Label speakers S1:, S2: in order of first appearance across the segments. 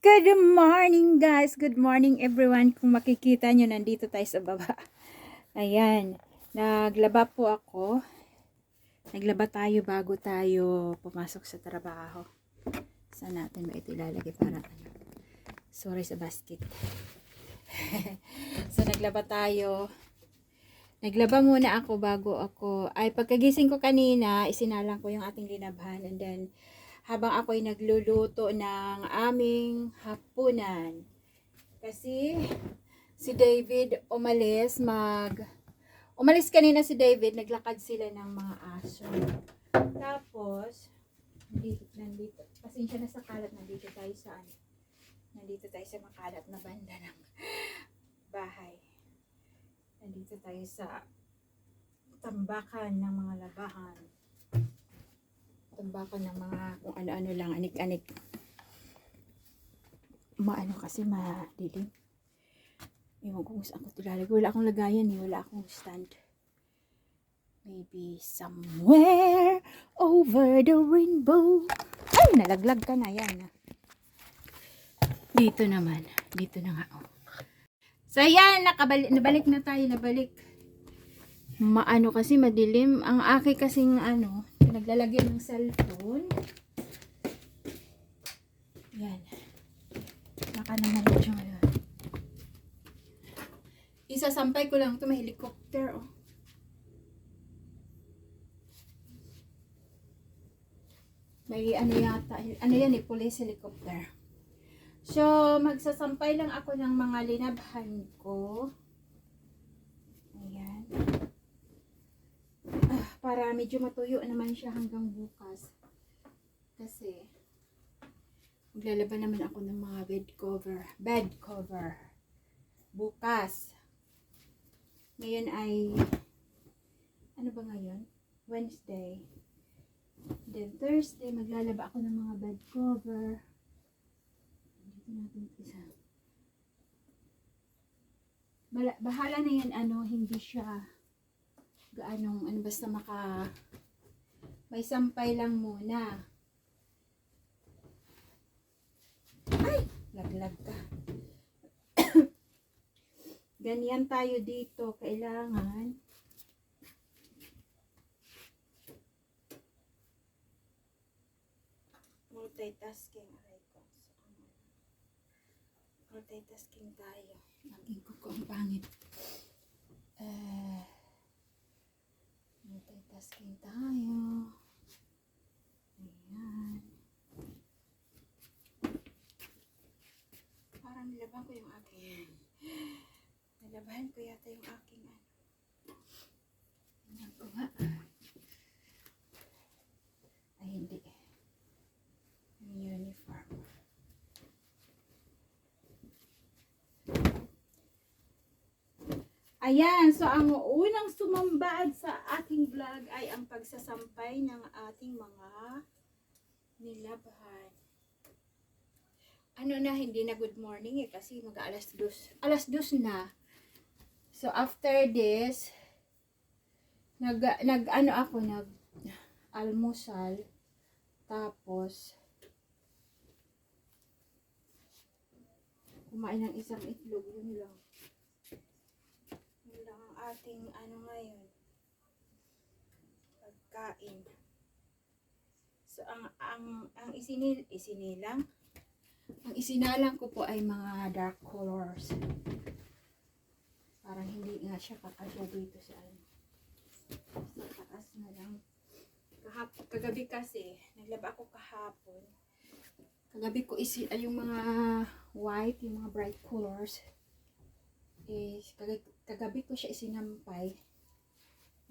S1: Good morning guys! Good morning everyone! Kung makikita nyo, nandito tayo sa baba. Ayan. Naglaba po ako. Naglaba tayo bago tayo pumasok sa trabaho. Saan natin ba ito ilalagay para ano? Sorry sa basket. So naglaba tayo. Naglaba muna ako bago ako. Ay pagkagising ko kanina, isinalang ko yung ating linabhan. And then habang ako'y nagluluto ng aming hapunan. Kasi si David umalis kanina si David, naglakad sila ng mga aso. Tapos, nandito, pasensya na sa kalat, nandito tayo sa makalat na banda ng bahay. Nandito tayo sa tambakan ng mga labahan. Tambakan ng mga kung ano-ano lang, anik-anik. Maano kasi madilim. Ewan ko kung saan ko ito lalagay. Wala akong lagayan eh. Wala akong stand. Maybe somewhere over the rainbow. Ay, nalaglag ka na. Yan. Dito naman. Dito na nga. Oh. So, yan. Nabalik na tayo. Nabalik. Maano kasi madilim. Ang aki kasing ano, naglalagyan ng cellphone. Yan. Naka naman yung ano. Isasampay ko lang ito. May helicopter, oh. May ano yata. Ano yan eh, police helicopter. So, magsasampay lang ako ng mga linabhan ko. Ayan. Para medyo matuyo naman siya hanggang bukas. Kasi, maglalaban naman ako ng mga bed cover. Bukas. Ngayon ay, ano ba ngayon? Wednesday. Then Thursday, maglalaba ako ng mga bed cover. Dito natin isa. Bahala na yan, ano, hindi siya gaanong, ano, basta may sampay lang muna. Ay! Laglag ka. Ganyan tayo dito. Kailangan multitasking. Multitasking tayo. Ang ko ang pangit. Multitasking tayo. Ayan. Parang nilaban ko yung aking. Nilabahan ko yata yung aking ano. Ayan ko nga. Ay hindi. Yung uniform. Ayan, so ang unang sumambad sa ating vlog ay ang pagsasampay ng ating mga nilabhan. Ano na, hindi na good morning eh, kasi mag-alas 2. Alas 2 na. So after this, almusal. Tapos, kumain ng isang itlog, yun lang. Ang ating ano ngayon, pagkain. So ang isinalang ko po ay mga dark colors. Parang hindi nga siya kakasya dito sa ano. Sa taas na lang. Kagabi kasi, naglaba ako kahapon. Kagabi ko yung mga white, yung mga bright colors. Kagabi ko siya isinampay.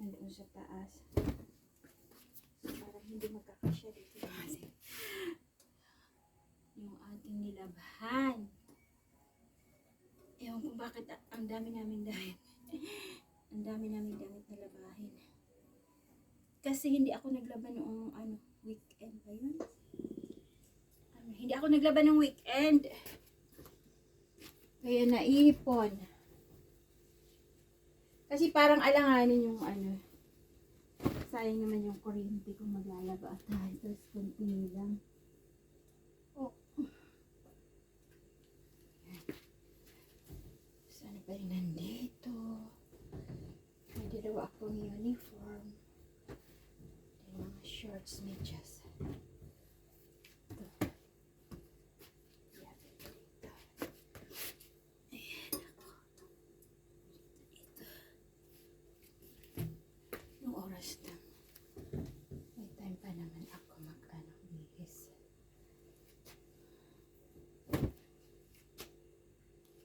S1: Nandoon sa taas. Parang hindi magkakasya dito kasi. Yung ating nilabhan. Ewan ko bakit ang dami namin damit. Ang dami namin damit na labahin. Kasi hindi ako naglaban noong weekend ba yun? Hindi ako naglaban ng weekend. Kaya naipon. Kasi parang alanganin yung sayang naman yung kuryente kung maglalaba at tapos konti lang. Oh. uniform. Yung mga shorts, medyas. Ito. Yan, ito. Ayan ako. Ito. Yung oras na. May time pa naman ako bihis.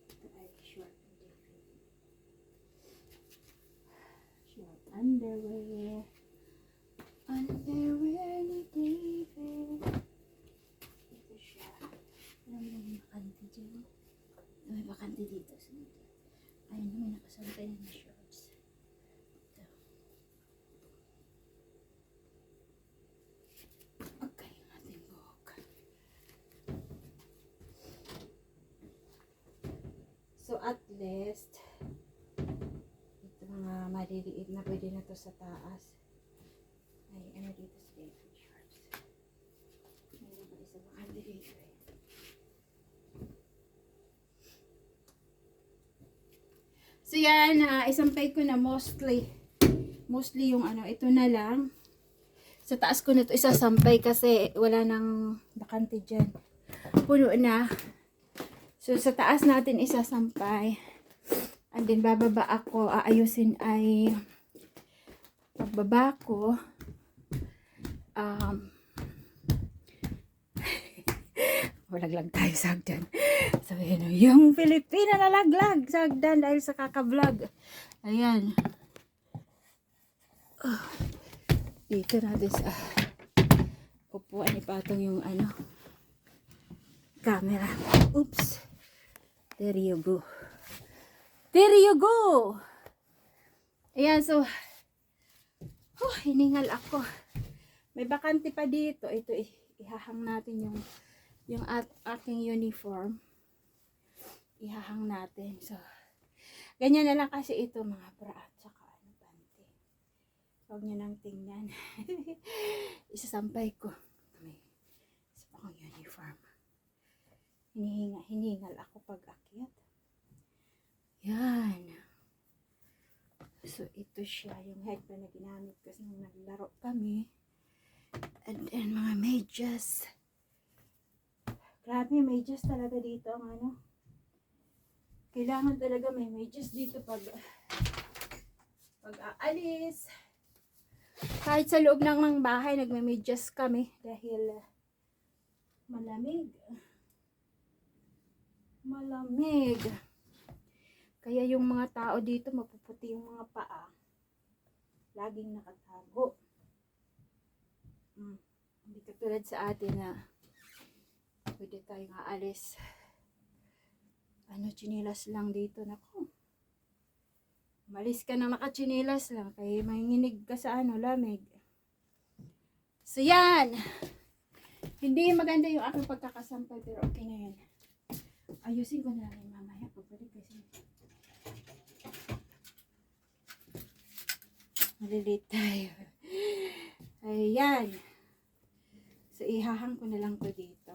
S1: Ito ay short underwear. Underwear ni David. Ito siya. Alam mo may bakante dyan. May bakante dito. Ayun na, may nakasantay na shorts. Ito. Okay, yung ating buhok. So at least, ito mga maliliit na pwede na to sa taas. Ay, ano dito sa David shorts. Mayroon pa isa bakante dito eh. So yan, isampay ko na mostly yung ano, ito na lang. Sa taas ko na ito isasampay kasi wala nang bakante dyan. Puno na. So sa taas natin isasampay. And then bababa ako, aayusin ay pagbaba ko. Walaglag tayo sa hagdan. Sabihin nyo, yung Pilipina nalaglag sa hagdan dahil sa kaka-vlog. Ayan. Dito natin sa upuan ipatong yung ano camera. Oops. There you go. There you go. Ayan, so hiningal ako. May bakante pa dito. Ito ihahang natin yung aking uniform. Ihahang natin. So, ganyan na lang kasi ito mga bra at saka ano, panty. Huwag nyo nang tingnan. Isasampay ko. May isa pa akong uniform. Hiningal ako pag akyat. Yan. So, ito siya. Yung headband na ginamit kasi nung naglaro kami. And then, mga medyas. Grabe, medyas talaga dito ang ano. Kailangan talaga may medyas dito pag aalis. Kahit sa loob ng bahay, nagme-medyas kami dahil malamig. Malamig. Kaya yung mga tao dito, mapuputi yung mga paa. Laging nakatago. Hindi katulad sa atin na pwede tayong aalis. Ano, chinilas lang dito. Naku. Malis ka nang nakachinilas lang. Kaya manginginig ka sa ano, lamig. So, yan. Hindi maganda yung aking pagkakasampay. Pero okay na yan. Ayusin ko na rin mamaya. Pagbalik kasi. Malilate tayo. Ayan. So, ihahang ko na lang to dito.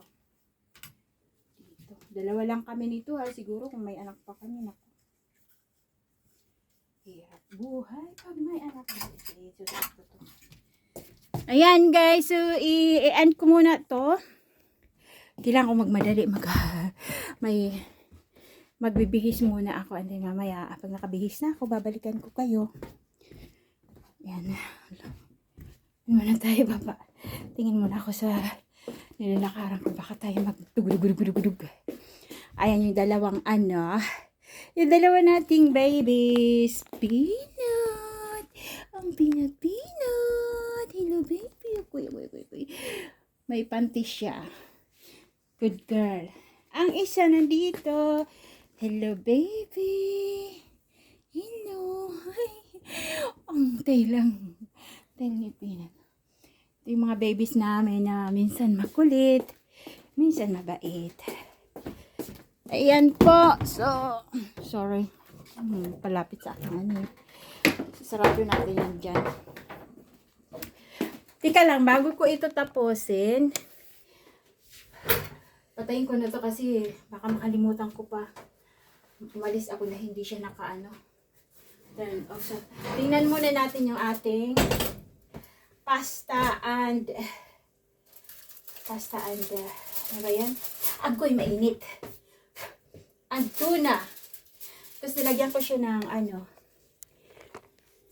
S1: Dalawa lang kami nito ha. Siguro kung may anak pa kami. Naku. Hirap buhay pag may anak pa. Ayan guys. So i-end ko muna to. Kailangan ko magmadali. Magbibihis muna ako. And then mamaya pag nakabihis na ako, babalikan ko kayo. Ayan. Ano muna tayo baba. Tingin muna ako sa nilalakaran ko. Baka tayo magtugudugudugudug. Ayan yung dalawang ano. Yung dalawa nating babies. Peanut. Ang peanut. Hello baby. Kuy. May panty siya. Good girl. Ang isa nandito. Hello baby. Hello. Ang tail ni Peanut. Ito yung mga babies namin na minsan makulit. Minsan mabait. Ayan po. So, sorry. Palapit sa akin. Ano. Sarado natin yan dyan. Tika lang, bago ko ito tapusin, patayin ko na to kasi baka makalimutan ko pa. Umalis ako na hindi siya nakaano. Then, also, tingnan muna natin yung ating pasta and ano ba yan? Agoy, mainit. And tuna. Tapos nilagyan ko siya ng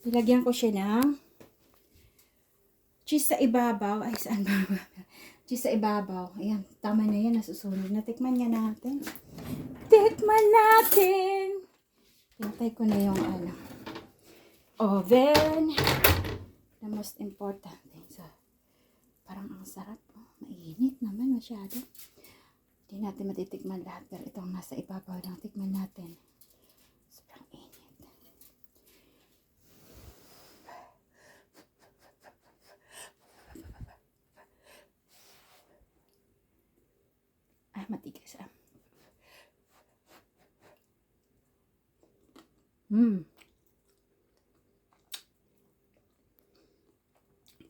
S1: nilagyan ko siya ng cheese sa ibabaw. Ay, saan ba? Cheese sa ibabaw. Ayan, tama na yan. Nasusunod. Natikman niya natin. Tikman natin! Hintay ko na yung oven. The most important thing. So, parang ang sarap. Oh, mainit naman masyado. Hindi natin matitikman lahat. Pero itong nasa ibabaw lang. Tikman natin. Sobrang init. Ah, matigas ah.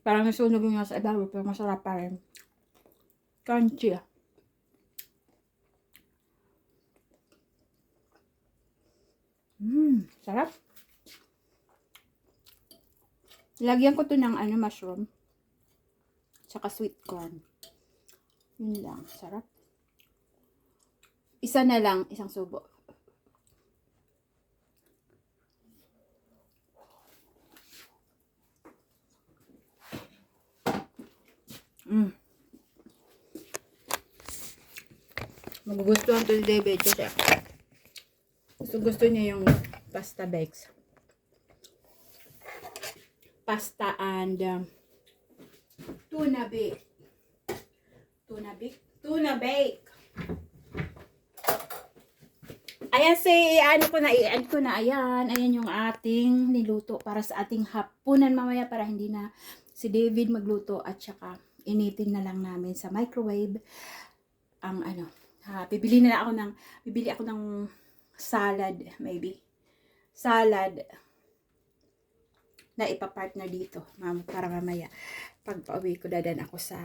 S1: Parang nasunog yung nasa ibabaw, pero masarap pa rin. Crunchy ah. Sarap. Lagyan ko to ng mushroom. Tsaka sweet corn. Yun lang. Sarap. Isa na lang. Isang subo. Magugustuhan to ni David kasi gusto niya yung pasta bakes. Pasta and tuna bake. Tuna bake. Ayan i-add ko na. Ayan yung ating niluto para sa ating hapunan mamaya para hindi na si David magluto at saka initin na lang namin sa microwave ang bibili ako ng salad maybe. Salad na ipapartner dito para mamaya pag pauwi ko dadan ako sa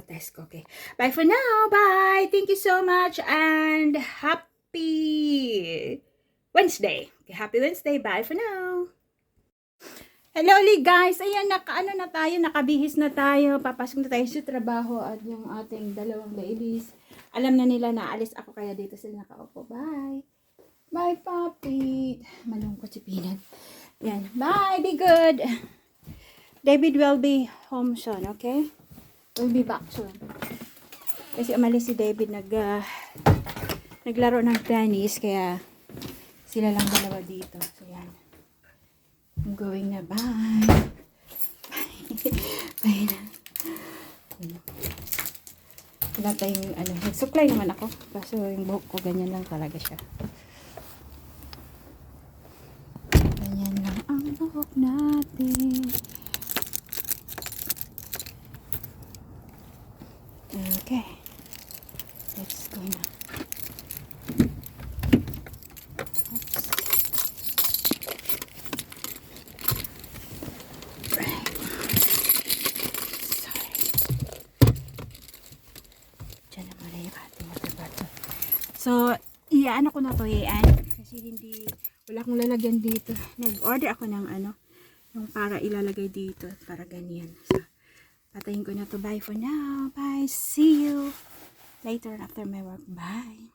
S1: Tesco. Okay. Bye for now. Bye. Thank you so much and happy Wednesday. Okay, happy Wednesday. Bye for now. Hello ulit guys. Ayan, nakabihis na tayo. Papasok na tayo sa trabaho at yung ating dalawang ladies. Alam na nila na alis ako kaya dito sila nakaupo. Bye. Bye, Papi. Malungkot si Peanut. Yan. Bye. Be good. David will be home soon, okay? We'll be back soon. Kasi umalis si David naglaro ng tennis kaya sila lang dalawa dito. So, yan. I'm going na. Bye. Bye na. Wala tayong nagsuklay naman ako. Kaso yung buhok ko ganyan lang talaga siya. Ganyan lang ang buhok natin. Okay. Let's go na. So, iyaano ko na to, kasi wala akong lalagyan dito. Nag-order ako ng yung para ilalagay dito, para ganyan. So, patayin ko na to. Bye for now. Bye. See you later after my work. Bye.